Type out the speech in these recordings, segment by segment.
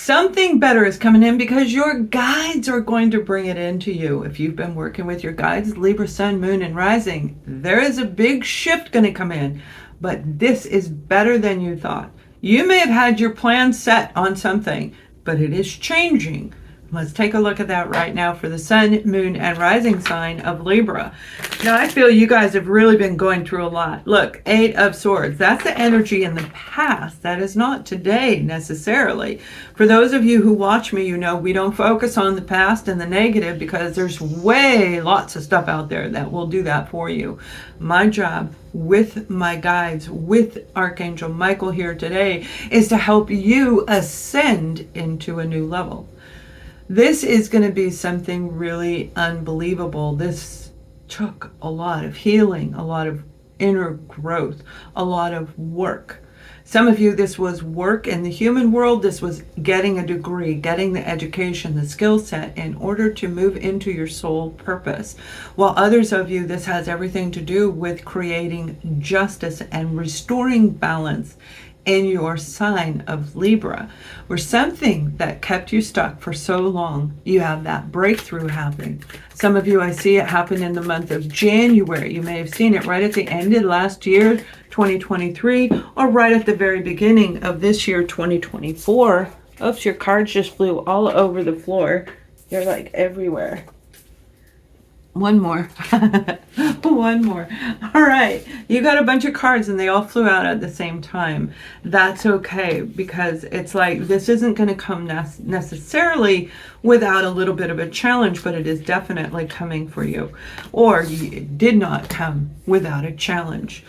Something better is coming in because your guides are going to bring it into you. If you've been working with your guides, Libra, Sun, Moon, and Rising, there is a big shift going to come in. But this is better than you thought. You may have had your plan set on something, but it is changing. Let's take a look at that right now for the Sun, Moon, and Rising sign of Libra. Now, I feel you guys have really been going through a lot. Look, 8 of Swords. That's the energy in the past. That is not today necessarily. For those of you who watch me, you know we don't focus on the past and the negative because there's lots of stuff out there that will do that for you. My job with my guides, with Archangel Michael here today, is to help you ascend into a new level. This is going to be something really unbelievable. This took a lot of healing, a lot of inner growth, a lot of work. Some of you, this was work in the human world. This was getting a degree, getting the education, the skill set in order to move into your soul purpose. While others of you, this has everything to do with creating justice and restoring balance in your sign of Libra, where something that kept you stuck for so long, you have that breakthrough happening. Some of you, I see it happen in the month of January. You may have seen it right at the end of last year, 2023, or right at the very beginning of this year, 2024. Oops, your cards just flew all over the floor. They're like everywhere. One more. One more. All right. You got a bunch of cards and they all flew out at the same time. That's okay, because it's like this isn't going to come necessarily without a little bit of a challenge, but it is definitely coming for you. Or it did not come without a challenge.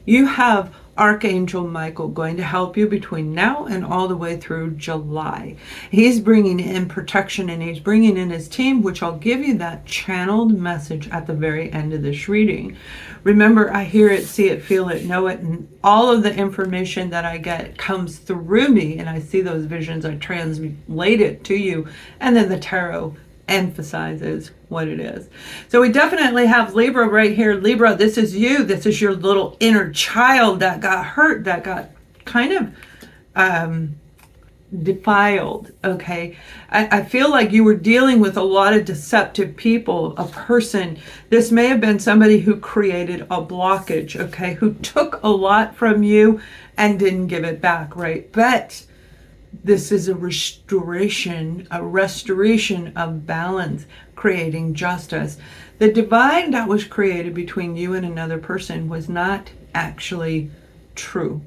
You have Archangel Michael going to help you between now and all the way through July. He's bringing in protection and he's bringing in his team, which I'll give you that channeled message at the very end of this reading. Remember, I hear it, see it, feel it, know it, and all of the information that I get comes through me, and I see those visions, I translate it to you, and then the tarot emphasizes what it is. So we definitely have Libra right here. Libra, this is you. This is your little inner child that got hurt, that got kind of defiled. Okay. I feel like you were dealing with a lot of deceptive people, a person. This may have been somebody who created a blockage, okay, who took a lot from you and didn't give it back, right? But this is a restoration of balance, creating justice. The divide that was created between you and another person was not actually true.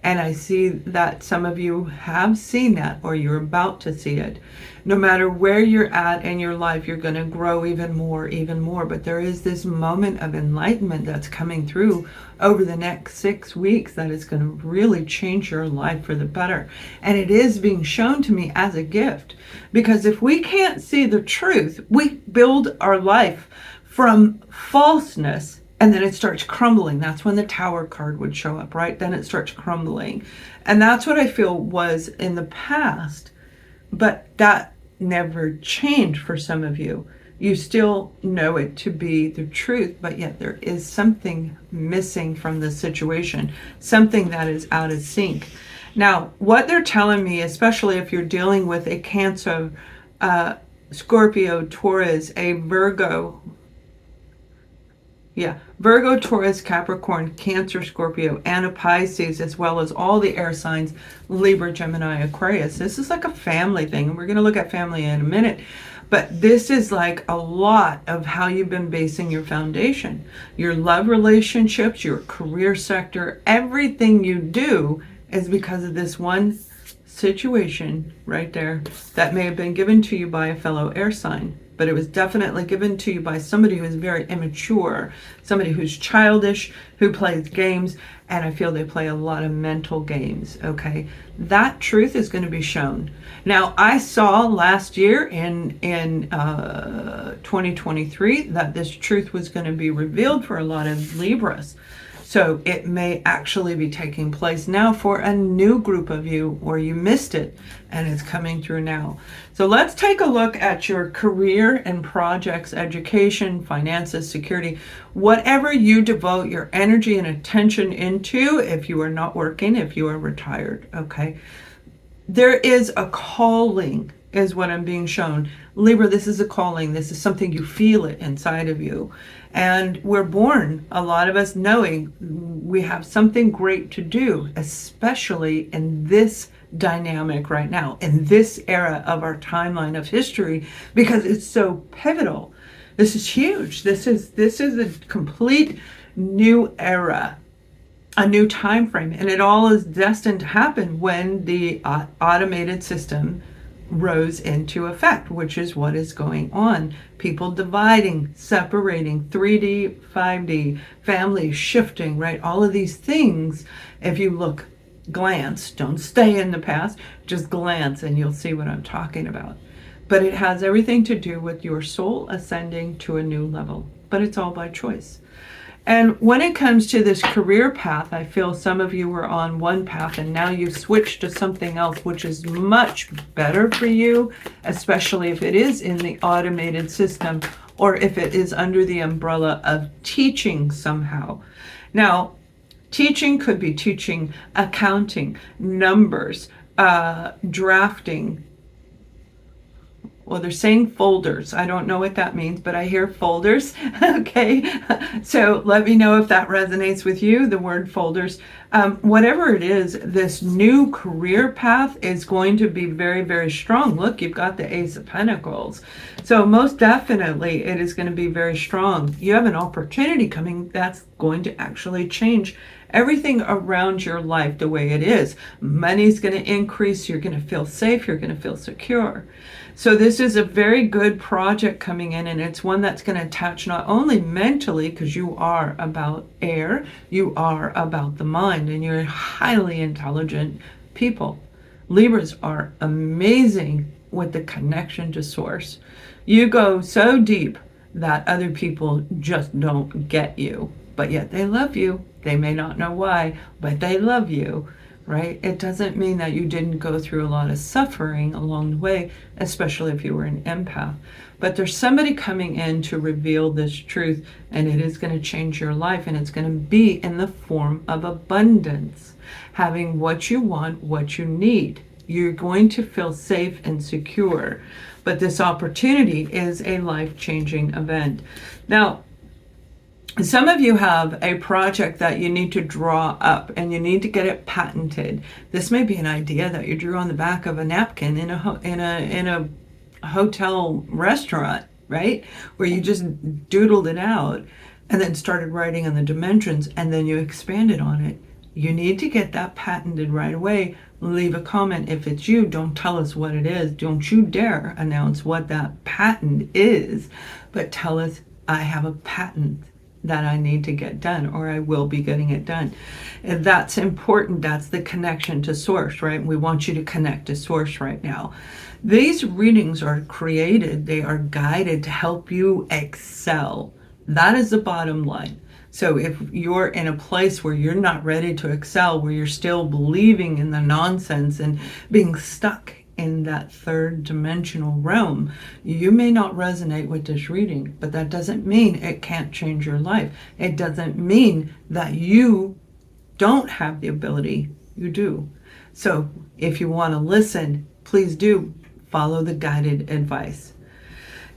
And I see that some of you have seen that, or you're about to see it. No matter where you're at in your life, you're going to grow even more. But there is this moment of enlightenment that's coming through over the next 6 weeks that is going to really change your life for the better. And it is being shown to me as a gift. Because if we can't see the truth, we build our life from falseness, and then it starts crumbling. That's when the Tower card would show up, right? Then it starts crumbling. And that's what I feel was in the past. But that never changed for some of you. You still know it to be the truth, but yet there is something missing from the situation, something that is out of sync. Now, what they're telling me, especially if you're dealing with a Cancer, Scorpio, Taurus, a Virgo, Virgo, Taurus, Capricorn, Cancer, Scorpio, and a Pisces, as well as all the air signs, Libra, Gemini, Aquarius. This is like a family thing, and we're going to look at family in a minute. But this is like a lot of how you've been basing your foundation. Your love relationships, your career sector, everything you do is because of this one situation right there that may have been given to you by a fellow air sign. But it was definitely given to you by somebody who is very immature, somebody who's childish, who plays games, and I feel they play a lot of mental games, okay? That truth is going to be shown. Now, I saw last year in 2023 that this truth was going to be revealed for a lot of Libras. So it may actually be taking place now for a new group of you, or you missed it and it's coming through now. So let's take a look at your career and projects, education, finances, security, whatever you devote your energy and attention into. If you are not working, if you are retired, okay? There is a calling, is what I'm being shown. Libra, this is a calling. This is something you feel it inside of you. And we're born, a lot of us, knowing we have something great to do, especially in this dynamic right now, in this era of our timeline of history, because it's so pivotal. This is huge. This is a complete new era, a new time frame, and it all is destined to happen when the automated system rose into effect, which is what is going on. People dividing, separating, 3D, 5D, families shifting, right? All of these things, if you look, glance, don't stay in the past, just glance and you'll see what I'm talking about. But it has everything to do with your soul ascending to a new level, but it's all by choice. And when it comes to this career path, I feel some of you were on one path and now you've switched to something else, which is much better for you, especially if it is in the automated system or if it is under the umbrella of teaching somehow. Now, teaching could be teaching accounting, numbers, drafting. Well, they're saying folders. I don't know what that means, but I hear folders. Okay. So let me know if that resonates with you, the word folders. Whatever it is, this new career path is going to be very, very strong. Look, you've got the Ace of Pentacles. So most definitely it is going to be very strong. You have an opportunity coming that's going to actually change everything around your life the way it is. Money's going to increase. You're going to feel safe. You're going to feel secure. So this is a very good project coming in, and it's one that's going to attach not only mentally, because you are about air, you are about the mind, and you're highly intelligent people. Libras are amazing with the connection to source. You go so deep that other people just don't get you, but yet they love you. They may not know why, but they love you. Right? It doesn't mean that you didn't go through a lot of suffering along the way, especially if you were an empath. But there's somebody coming in to reveal this truth, and it is going to change your life, and it's going to be in the form of abundance, having what you want, what you need. You're going to feel safe and secure. But this opportunity is a life-changing event. Now, some of you have a project that you need to draw up and you need to get it patented. This may be an idea that you drew on the back of a napkin in a hotel restaurant, right? Where you just doodled it out and then started writing on the dimensions and then you expanded on it. You need to get that patented right away. Leave a comment if it's you. Don't tell us what it is. Don't you dare announce what that patent is, but tell us, I have a patent that I need to get done, or I will be getting it done. And that's important. That's the connection to source, right? We want you to connect to source right now. These readings are created, they are guided to help you excel. That is the bottom line. So if you're in a place where you're not ready to excel, where you're still believing in the nonsense and being stuck in that third dimensional realm, you may not resonate with this reading, but that doesn't mean it can't change your life. It doesn't mean that you don't have the ability. You do. So if you want to listen, please do follow the guided advice.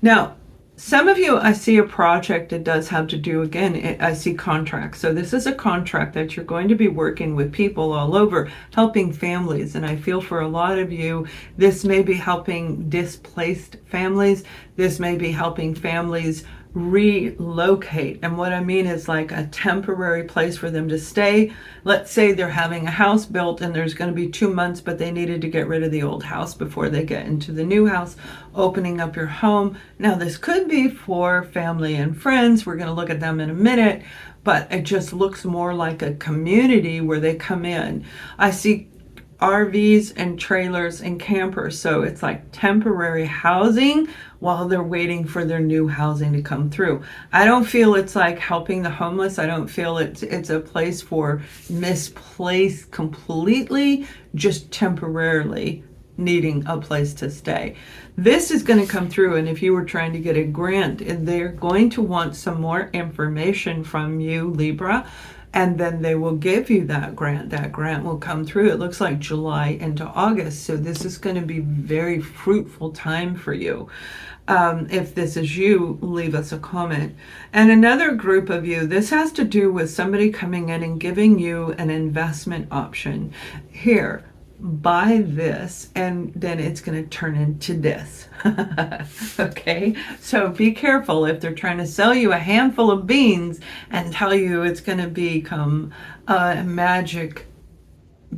Now, some of you, I see a project that does have to do, again, I see contracts. So this is a contract that you're going to be working with people all over, helping families. And I feel for a lot of you, this may be helping displaced families. This may be helping families relocate. And what I mean is like a temporary place for them to stay. Let's say they're having a house built and there's going to be 2 months, but they needed to get rid of the old house before they get into the new house, opening up your home. Now, this could be for family and friends. We're going to look at them in a minute, but it just looks more like a community where they come in. I see RVs and trailers and campers. So it's like temporary housing while they're waiting for their new housing to come through. I don't feel it's like helping the homeless. I don't feel it's a place for misplaced completely, just temporarily needing a place to stay. This is going to come through, and if you were trying to get a grant, they're going to want some more information from you, Libra. and then they will give you that grant. That grant will come through. It looks like July into August. So this is going to be very fruitful time for you. If this is you, leave us a comment. And another group of you, this has to do with somebody coming in and giving you an investment option. Here, buy this, and then it's going to turn into this. Okay, so be careful if they're trying to sell you a handful of beans and tell you it's going to become a magic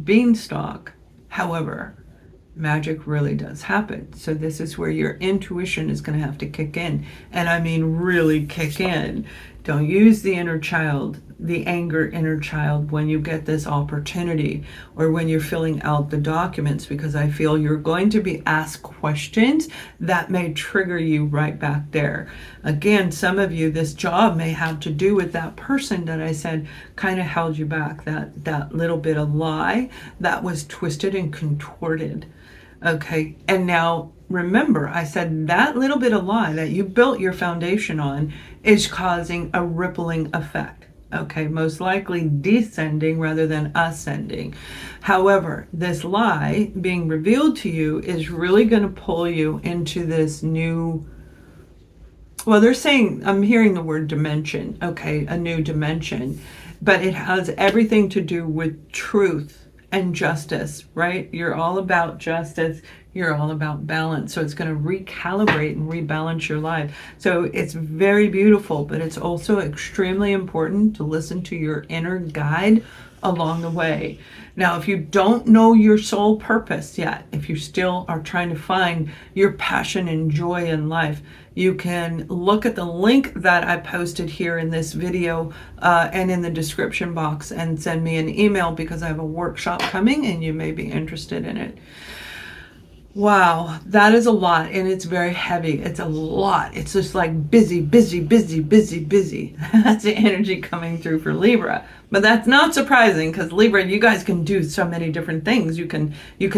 beanstalk. However, magic really does happen. So this is where your intuition is going to have to kick in. And I mean really kick in. Don't use the inner child, the anger inner child when you get this opportunity or when you're filling out the documents, because I feel you're going to be asked questions that may trigger you right back there. Again, some of you, this job may have to do with that person that I said kind of held you back, that little bit of lie that was twisted and contorted. Okay, and now remember, I said that little bit of lie that you built your foundation on is causing a rippling effect. Okay, most likely descending rather than ascending. However, this lie being revealed to you is really going to pull you into this new, well, they're saying, I'm hearing the word dimension, okay, a new dimension, but it has everything to do with truth and justice, right? You're all about justice. You're all about balance. So it's going to recalibrate and rebalance your life. So it's very beautiful, but it's also extremely important to listen to your inner guide along the way. Now, if you don't know your soul purpose yet, if you still are trying to find your passion and joy in life, you can look at the link that I posted here in this video and in the description box and send me an email, because I have a workshop coming and you may be interested in it. Wow, that is a lot, and it's very heavy. It's a lot. It's just like busy, busy, busy, busy, busy. That's the energy coming through for Libra. But that's not surprising, because Libra, you guys can do so many different things. You can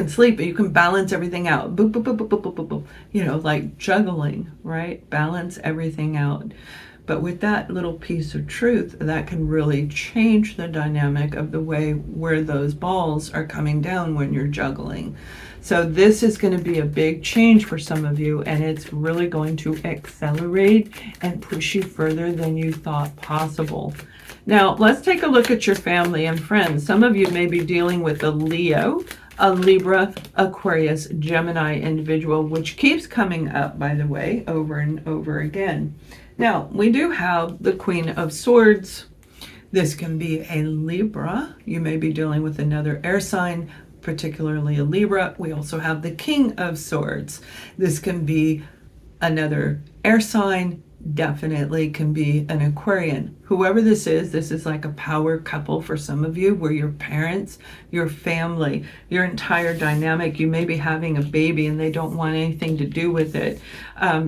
sleep, you can balance everything out. Boop, boop, boop, boop, boop, boop, boop. You know, like juggling, right? Balance everything out. But with that little piece of truth, that can really change the dynamic of the way where those balls are coming down when you're juggling. So this is going to be a big change for some of you, and it's really going to accelerate and push you further than you thought possible. Now, let's take a look at your family and friends. Some of you may be dealing with a Leo, a Libra, Aquarius, Gemini individual, which keeps coming up, by the way, over and over again. Now, we do have the Queen of Swords. This can be a Libra. You may be dealing with another air sign, particularly a Libra. We also have the King of Swords. This can be another air sign, definitely can be an Aquarian. Whoever this is like a power couple for some of you, where your parents, your family, your entire dynamic, you may be having a baby and they don't want anything to do with it.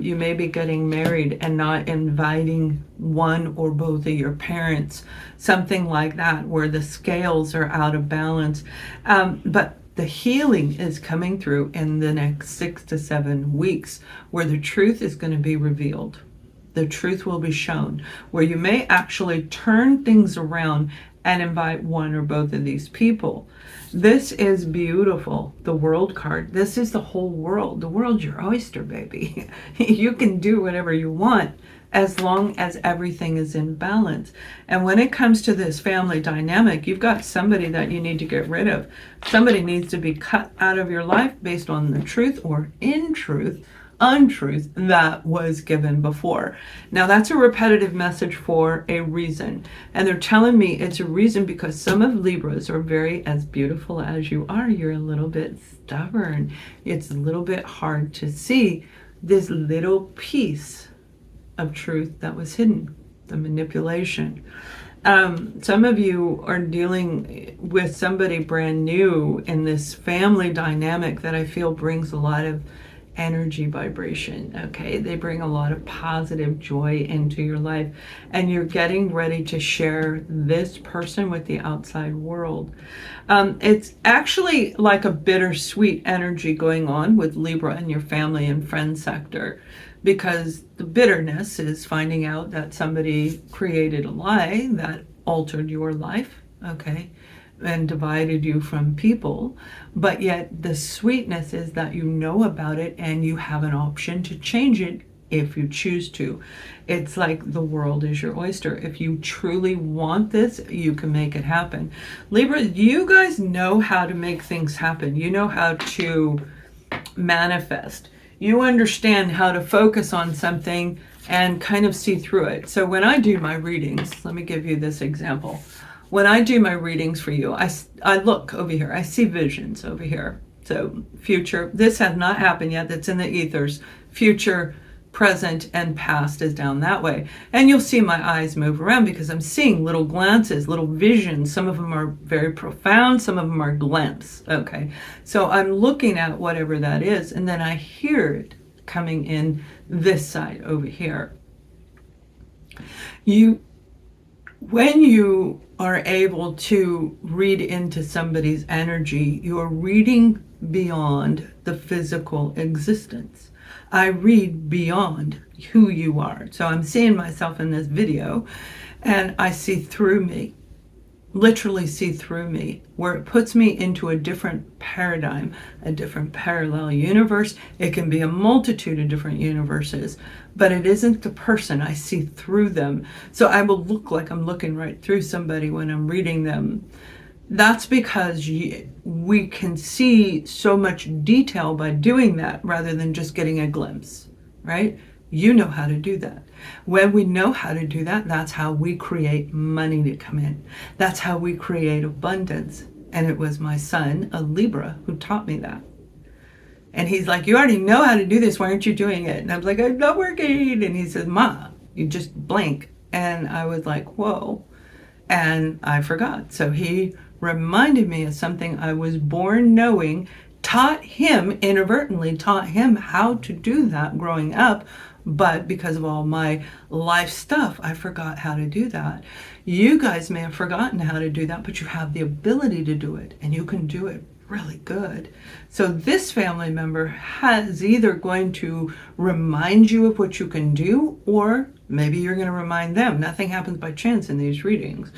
You may be getting married and not inviting one or both of your parents, something like that, where the scales are out of balance. But the healing is coming through in the next 6 to 7 weeks, where the truth is going to be revealed. The truth will be shown, where you may actually turn things around and invite one or both of these people. This is beautiful. The World card. This is the whole world. The world's your oyster, baby. You can do whatever you want as long as everything is in balance. And when it comes to this family dynamic, you've got somebody that you need to get rid of. Somebody needs to be cut out of your life based on the truth or in truth, untruth that was given before. Now, that's a repetitive message for a reason. And they're telling me it's a reason because some of Libras are very, as beautiful as you are, you're a little bit stubborn. It's a little bit hard to see this little piece of truth that was hidden, the manipulation. Some of you are dealing with somebody brand new in this family dynamic that I feel brings a lot of energy vibration. Okay, they bring a lot of positive joy into your life, and you're getting ready to share this person with the outside world. It's actually like a bittersweet energy going on with Libra in your family and friends sector, because the bitterness is finding out that somebody created a lie that altered your life, okay, and divided you from people, but yet the sweetness is that you know about it and you have an option to change it if you choose to. It's like the world is your oyster. If you truly want this, you can make it happen. Libra, you guys know how to make things happen. You know how to manifest. You understand how to focus on something and kind of see through it. So when I do my readings, let me give you this example. When I do my readings for you, I look over here. I see visions over here. So future, this has not happened yet. That's in the ethers. Future, present, and past is down that way. And you'll see my eyes move around because I'm seeing little glances, little visions. Some of them are very profound. Some of them are glimpses. Okay. So I'm looking at whatever that is, and then I hear it coming in this side over here. When you are able to read into somebody's energy, you're reading beyond the physical existence. I read beyond who you are. So I'm seeing myself in this video and I see through me, literally see through me, where it puts me into a different paradigm, a different parallel universe. It can be a multitude of different universes, but it isn't the person. I see through them. So I will look like I'm looking right through somebody when I'm reading them. That's because we can see so much detail by doing that rather than just getting a glimpse, right? You know how to do that. When we know how to do that, that's how we create money to come in. That's how we create abundance. And it was my son, a Libra, who taught me that. And he's like, you already know how to do this. Why aren't you doing it? And I was like, I'm not working. And he said, Ma, you just blink. And I was like, whoa. And I forgot. So he reminded me of something I was born knowing, taught him, inadvertently taught him how to do that growing up. But because of all my life stuff, I forgot how to do that. You guys may have forgotten how to do that, but you have the ability to do it, and you can do it really good. So this family member is either going to remind you of what you can do, or maybe you're going to remind them. Nothing happens by chance in these readings.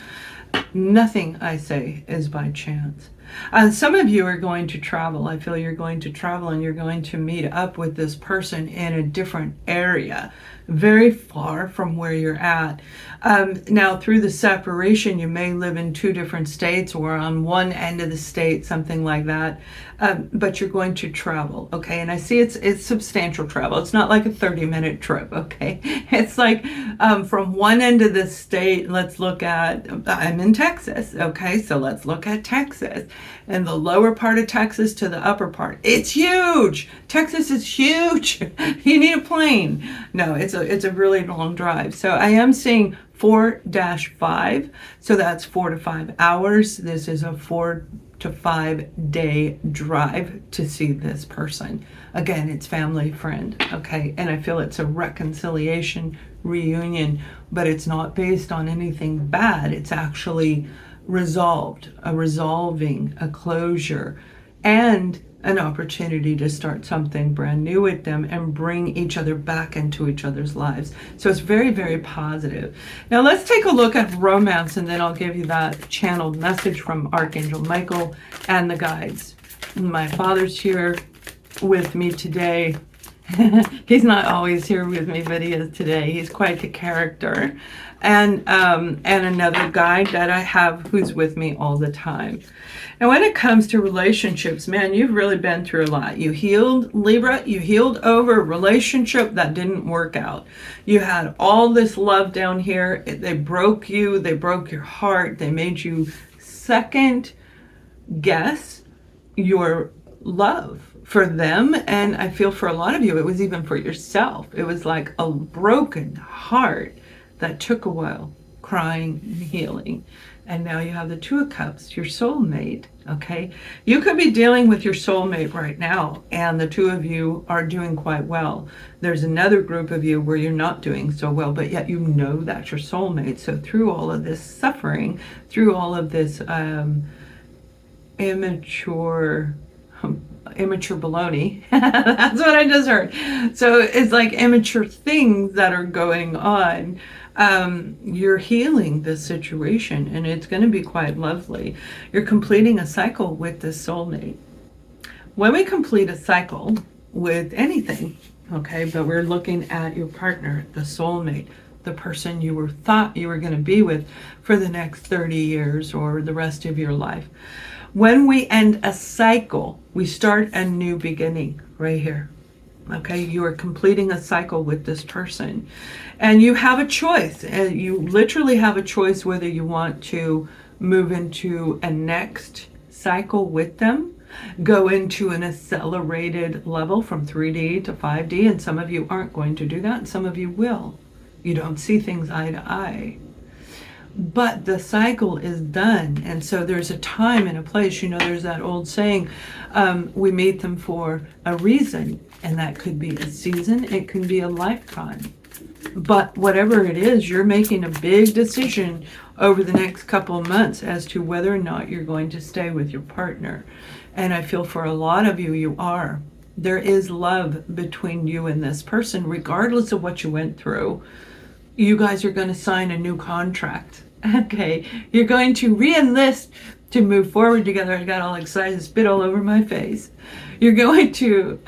Nothing I say is by chance. Some of you are going to travel. I feel you're going to travel and you're going to meet up with this person in a different area, very far from where you're at. Now, through the separation, you may live in two different states or on one end of the state, something like that. But you're going to travel, okay? And I see it's substantial travel. It's not like a 30-minute trip, okay? It's like from one end of the state, let's look at, I'm in Texas, okay? So let's look at Texas. And the lower part of Texas to the upper part. It's huge. Texas is huge. You need a plane. No, it's a really long drive. So I am seeing 4-5. So that's 4 to 5 hours. This is a 4 to 5 day drive to see this person. Again, it's family, friend, okay? And I feel it's a reconciliation, reunion, but it's not based on anything bad. It's actually resolved, a resolving, a closure, and an opportunity to start something brand new with them and bring each other back into each other's lives. So it's very, very positive. Now let's take a look at romance, and then I'll give you that channeled message from Archangel Michael and the guides. My father's here with me today. He's not always here with me, but he is today. He's quite the character. And another guide that I have who's with me all the time. And when it comes to relationships, man, you've really been through a lot. You healed, Libra, you healed over a relationship that didn't work out. You had all this love down here. They broke you. They broke your heart. They made you second guess your love for them. And I feel for a lot of you, it was even for yourself. It was like a broken heart that took a while, crying and healing. And now you have the Two of Cups, your soulmate, okay? You could be dealing with your soulmate right now, and the two of you are doing quite well. There's another group of you where you're not doing so well, but yet you know that's your soulmate. So through all of this suffering, through all of this immature baloney. That's what I just heard. So it's like immature things that are going on. You're healing this situation, and it's going to be quite lovely. You're completing a cycle with this soulmate. When we complete a cycle with anything, okay, but we're looking at your partner, the soulmate, the person you thought you were going to be with for the next 30 years or the rest of your life. When we end a cycle, we start a new beginning right here. Okay, you are completing a cycle with this person, and you have a choice, and you literally have a choice whether you want to move into a next cycle with them, go into an accelerated level from 3D to 5D, and some of you aren't going to do that, and some of you will. You don't see things eye to eye. But the cycle is done, and so there's a time and a place. There's that old saying, we meet them for a reason, and that could be a season, it can be a lifetime. But whatever it is, you're making a big decision over the next couple of months as to whether or not you're going to stay with your partner. And I feel for a lot of you, you are. There is love between you and this person, regardless of what you went through. You guys are going to sign a new contract. Okay, you're going to re-enlist to move forward together. I got all excited, spit all over my face. You're going to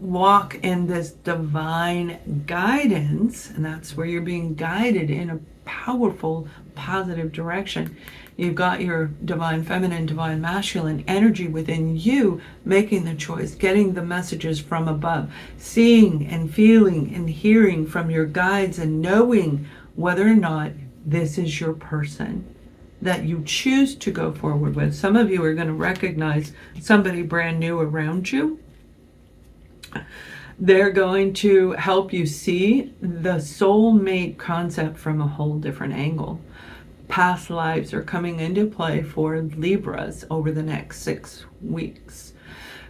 walk in this divine guidance, and that's where you're being guided in a powerful, positive direction. You've got your divine feminine, divine masculine energy within you, making the choice, getting the messages from above, seeing and feeling and hearing from your guides, and knowing whether or not this is your person that you choose to go forward with. Some of you are going to recognize somebody brand new around you. They're going to help you see the soulmate concept from a whole different angle. Past lives are coming into play for Libras over the next 6 weeks.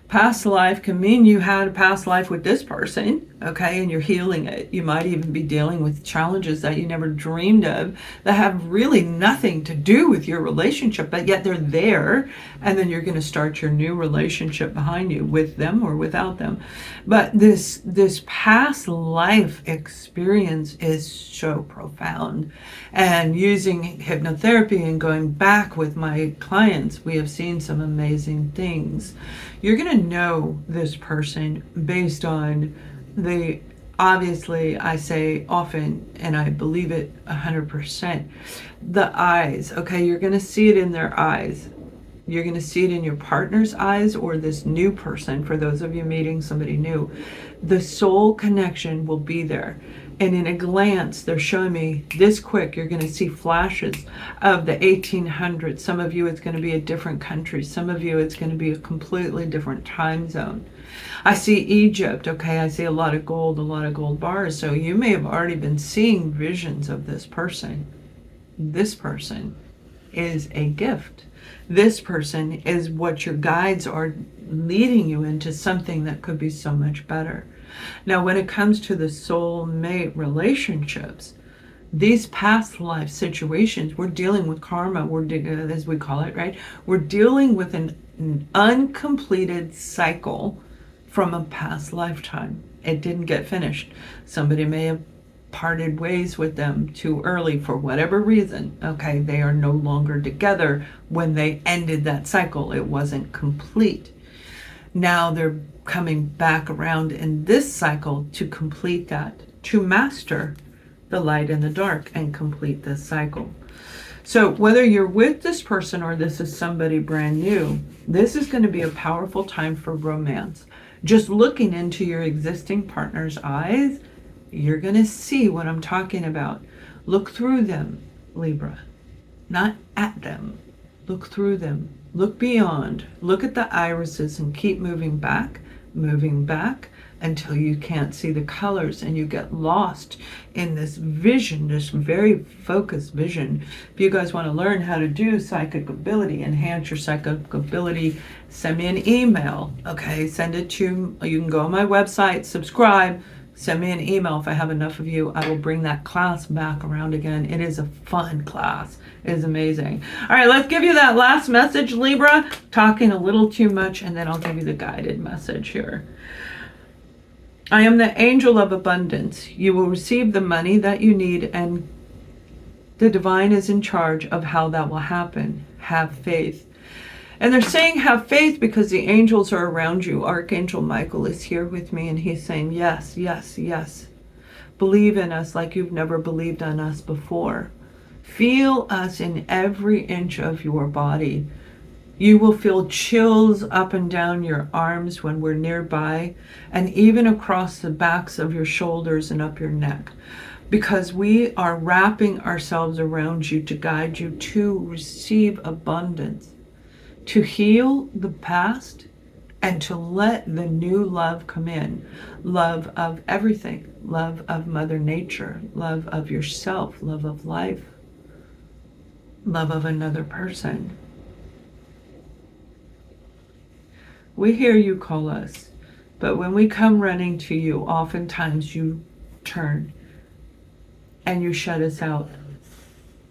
Past life can mean you had a past life with this person, okay, and you're healing it. You might even be dealing with challenges that you never dreamed of that have really nothing to do with your relationship, but yet they're there, and then you're going to start your new relationship behind you with them or without them. But this past life experience is so profound. And using hypnotherapy and going back with my clients, we have seen some amazing things. You're going to know this person based on obviously, I say often, and I believe it 100%, the eyes. Okay, you're going to see it in their eyes. You're going to see it in your partner's eyes, or this new person, for those of you meeting somebody new. The soul connection will be there. And in a glance, they're showing me this quick, you're going to see flashes of the 1800s. Some of you, it's going to be a different country. Some of you, it's going to be a completely different time zone. I see Egypt, okay? I see a lot of gold bars. So you may have already been seeing visions of this person. This person is a gift. This person is what your guides are leading you into, something that could be so much better. Now, when it comes to the soulmate relationships, these past life situations, we're dealing with karma, as we call it, right? We're dealing with an uncompleted cycle from a past lifetime. It didn't get finished. Somebody may have parted ways with them too early for whatever reason. Okay, they are no longer together when they ended that cycle. It wasn't complete. Now they're coming back around in this cycle to complete that, to master the light and the dark and complete this cycle. So whether you're with this person or this is somebody brand new, this is going to be a powerful time for romance. Just looking into your existing partner's eyes, you're going to see what I'm talking about. Look through them, Libra, not at them. Look through them. Look beyond. Look at the irises and keep moving back until you can't see the colors and you get lost in this vision, this very focused vision. If you guys want to learn how to do psychic ability, enhance your psychic ability, send me an email, okay? Send it to, you can go on my website, subscribe, send me an email. If I have enough of you, I will bring that class back around again. It is a fun class. It is amazing. All right, let's give you that last message, Libra. Talking a little too much, and then I'll give you the guided message here. I am the angel of abundance. You will receive the money that you need, and the divine is in charge of how that will happen. Have faith. And they're saying have faith because the angels are around you. Archangel Michael is here with me, and he's saying, yes, yes, yes. Believe in us like you've never believed in us before. Feel us in every inch of your body. You will feel chills up and down your arms when we're nearby, and even across the backs of your shoulders and up your neck, because we are wrapping ourselves around you to guide you to receive abundance, to heal the past, and to let the new love come in. Love of everything, love of Mother Nature, love of yourself, love of life, love of another person. We hear you call us, but when we come running to you, oftentimes you turn and you shut us out.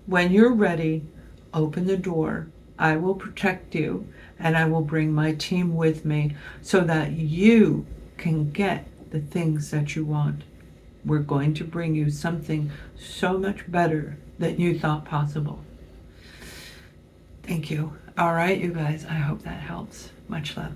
When you're ready, open the door. I will protect you, and I will bring my team with me so that you can get the things that you want. We're going to bring you something so much better than you thought possible. Thank you. All right, you guys, I hope that helps. Much love.